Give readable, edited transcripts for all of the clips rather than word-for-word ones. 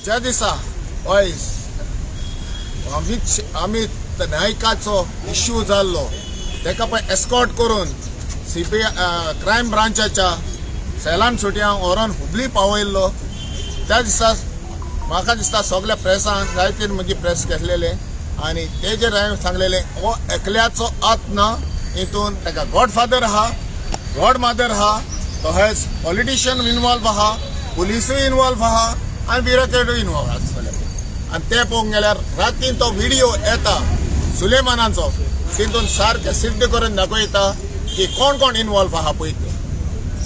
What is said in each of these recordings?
ज्या दिसा आयज अमित नायकाचो इश्यू जाल्लो तेका पळय एस्कॉर्ट करून CBI क्रायम ब्रांचाच्या सेलान सुटयांक व्हरोन हुबली पावयल्लो त्या दिसा म्हाका दिसता सगळ्या प्रेसान जायतीन म्हजी प्रेस केल्लेले आनी तेजेर हांवें सांगलेलें हो एकल्याचो आत ना हितून तेका गॉडफादर आहा गॉड मदर आहा तो हेज पॉलिटिशियन इनवॉल्व आहा पुलिसूय इनवॉल्व आहा आनी ब्युरोक्रेटूय इनवॉल्व आसतले आनी ते पळोवंक गेल्यार रातीन तो व्हिडिओ येता सुलेमानाचो तितून सारकें सिद्ध करून दाखयता की कोण कोण इनवॉल्व आहा पळय ते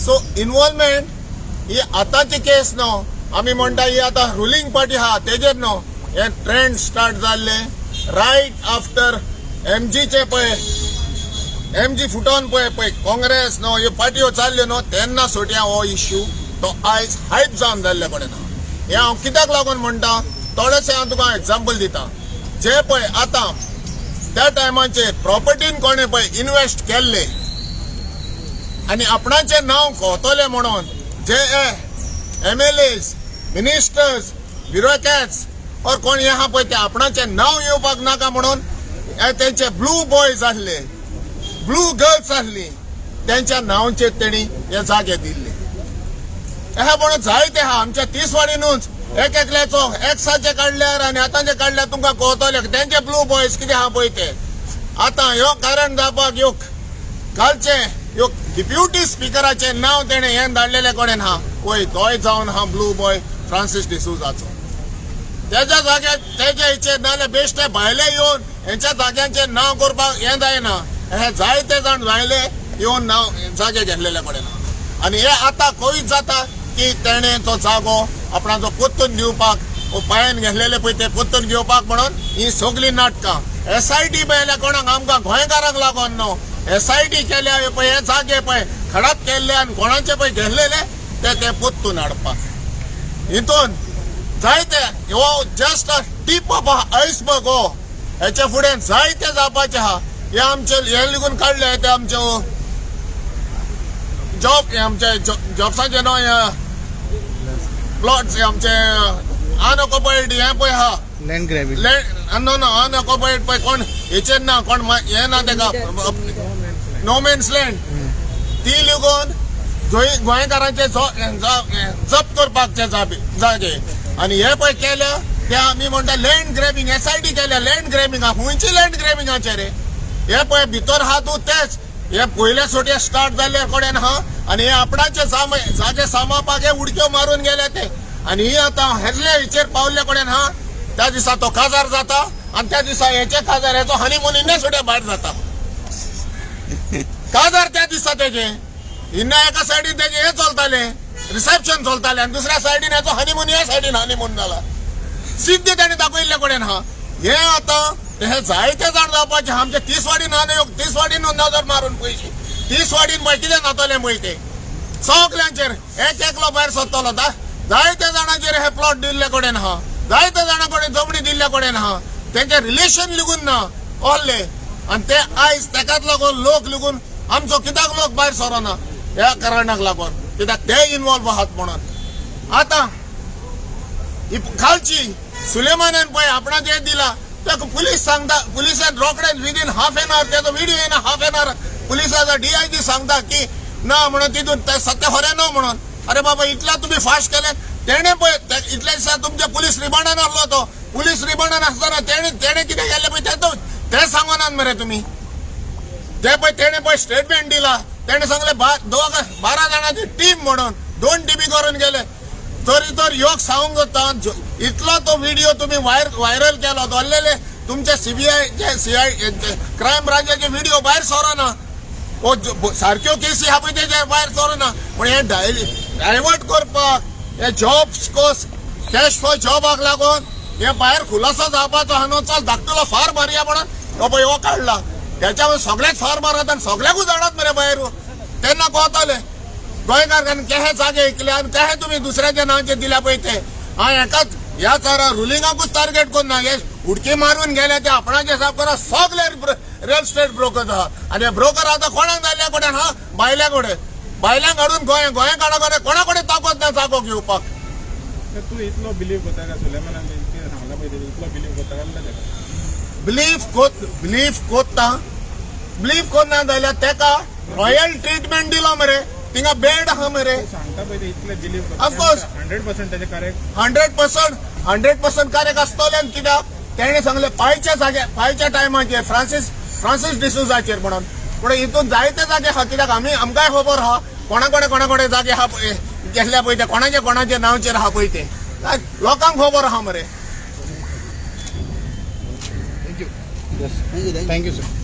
सो इनवॉल्वमेंट ही आतांची केस न्हू आमी म्हणटा ही आतां रुलींग पार्टी आहा तेजेर न्हू हे ट्रेंड स्टार्ट जाल्ले रायट आफ्टर MGचे पळय MG फुटोन पळय काँग्रेस न्हू ह्यो पार्ट्यो चालल्यो न्हू तेन्ना सोट्या हो इश्यू तो आयज हायप जावन जाल्ले कडेन हे हांव कित्याक लागून म्हणटा थोडेशें हांव तुका एग्जाम्पल दिता जे पळय आतां त्या टायमाचेर प्रॉपर्टीन कोणें पळय इन्वेस्ट केल्ले आनी आपणाचें नांव कोतले म्हणून जे MLAs मिनिस्टर्स ब्युरोक्रेट्स और कोण हे आहा पळय ते आपणाचें नांव येवपाक नाका म्हणून तेंचे ब्लू बॉयज आसले ब्लू गर्ल्स आसली त्यांच्या नांवाचेर तेणी हे जागे दिल्ले हे म्हणून जायते आहा आमच्या तिसवाडीनूच एक एकल्याचो एक्साचे काडल्यार आनी आतांचे काडल्यार तुमकां कळटले तेंचे ब्लू बॉयज कितें आहा पळय ते आतां ह्यो कारण जावपाक ह्यो कालचे ह्यो डिप्युटी स्पिकराचें नांव तेणें हें धाडलेलें कोणेन आहा पळय तोय जावन आहा ब्लू बॉय फ्रांसीस डिसूजाचो तेज्या जाग्यार तेजे हेचेर नाजाल्यार बेश्टे भायले येवन हेंच्या जाग्यांचेर नांव करपाक हें जायना हे जायते जाण भायले येवन नांव जागे घेतलेले कडेन आनी हे आतां खंयच जाता की तेणें तो जागो आपणाचो पोत्तून दिवपाक पांयान घेतलेले पळय ते पोत्तून घेवपाक म्हणून ही सगळीं नाटकां SIT पळयल्या कोणाक आमकां गोंयकारांक लागोन न्हू SIT केल्या पळय हे जागे पळय खडाप केल्ले आनी कोणाचे पळय घेतलेले ते पोत्तून हाडपाक हितून जायते हो जस्ट टीप ऑफ आयसबर्ग हो हेचे फुडें जायते जावपाचे आहा हे आमचे हे लिगून काडले ते आमचे जॉब आमचे जॉब्साचे न्हू प्लॉट्स आमचे नको पळय हे पळय आहा लँड ग्रॅबिंग नो नको पळय पळय कोण हेचेर ना कोण हे ना तेका नो मेन्स लँड ती लिगून गोंयकारांचे जप्त करपाकचे जागे आनी हे पळय केल्या ते आमी म्हणटा लँड ग्रॅबिंग SIT केल्या लँड ग्रॅबिंगा खुंयची लँड ग्रॅबिंगाचेर हे पळय भितर आहा तूं तेच हे पयले सोटे स्टार्ट जाल्ले कडेन आहा आनी हे आपणाचे जागे सामापाक हे उडक्यो मारून गेले ते आनी ही आतां हेरले हेचेर पावल्ले कडेन आहा त्या दिसा तो काजार जाता आनी त्या दिसा हेचे काजार हेचो हनीमुनीन सोटे भायर जाता काजार त्या दिसा तेजे हिन्ना एका सायडीन तेजे हे चलताले रिसेप्शन चलताले आनी दुसऱ्या सायडीन हेचो हनीमून ह्या सायडीन हनीमून जाला सिद्ध तेणें दाखयल्ले कडेन आहा हे आतां हे जायते जाण जावपाचे आमचे तिसवाडीन आहा तिसवाडीन नजर मारून पयशी तिसवाडीन पळय कितें जातलें पळय ते सगल्यांचेर एक एकलो भायर सरतलो जायते जाणांचेर हे प्लॉट दिल्ले कडेन आहा जायते जाणां कडेन जमनी दिल्ले कडेन आहा तेंचे रिलेशन लिगून ना ओल्ले आनी ते आयज तेकाच लागून लोक लिगून आमचो कित्याक लोक भायर सरोना ह्या कारणाक लागून कित्याक ते इनवॉल्व आहात म्हणून आतां ही खालची सुलेमानान पळय आपणाक हे दिला ताका पुलीस सांगता पुलिसान रोखडेच विदीन हाफ एन आवर तेजो व्हिडिओ येना हाफ एन आवर पुलिसाचो DIG सांगता की ना म्हणून तितून सत्य खरें न्हू म्हणून अरे बाबा इतला तुम्ही फास्ट केले तेणे पळय इतल्या दिसा तुमच्या पुलीस रिमांडान आसलो तो पुलीस रिमांडान आसतना तेणे कितें केलें पळय ते सांगनात मरे तुमी ते पळय तेणे पळय स्टेटमेंट दिला तेणे सांगले 12 जाणांची टीम म्हणून 2 टीमी करून गेले तरी तर योग सांगूंक जाता इतलो तो व्हिडिओ तुम्ही व्हायरल केलो दोल्लेले तुमचे CBI क्रायम ब्रांचाचे व्हिडिओ भायर सरोना हो सारक्यो केसी आहा पळय तेजे भायर सरोना पूण हे डायवर्ट करपाक हे जॉब्स कॅश फॉर जॉबाक लागून हे भायर खुलासो जावपाचो आहा न्हू चल धाकटुलो फार मारया म्हणून हो पळय हो काडला त्याच्या सगळेच फार मारत आनी सगळ्याकूच जाणात मरे भायर तेन्ना कळटले गोंयकारांनी केहे जागे ऐकले आनी केहे तुम्ही दुसऱ्याच्या नांवाचेर दिल्या पळय ते हांव एकाच ह्या चारा रुलिंगाकूच टार्गेट करून ना हे उडकी मारून गेले ते आपणाचे हिसाब करा सगळे रियल स्टेट ब्रोकर आहा आनी हे ब्रोकर आतां कोणाक जाल्ल्या कडेन हा बायल्या कडेन बायल्यांक हाडून गोंयांक हाडा कोणा कडेन ताकद ना जागो घेवपाक तर तू इतलो बिलीव करता का सुलेमानान कितें सांगला पळय तें इतलो बिलीव करता काय म्हणटा तेका बिलीफ कोन्ना जाल्यार तेका रॉयल ट्रीटमेंट दिलो मरे थिंगा बेड आहा मरे तू सांगता पळय तें इतले बिलीव Of course. करता 100% तेजे कार्य 100% कार्य आसतलें कित्याक तेणे सांगले पायच्या टायमाचेर फ्रांसीस डिसूजाचेर म्हणून पूण हितून जायते जागे आहा कित्याक आमकांय खबर आहा कोणा जागे आहा पळय घेतल्या पळय ते कोणाचे नांवचेर आहा पळय ते लोकांक खबर आहा मरे थँक्यू सर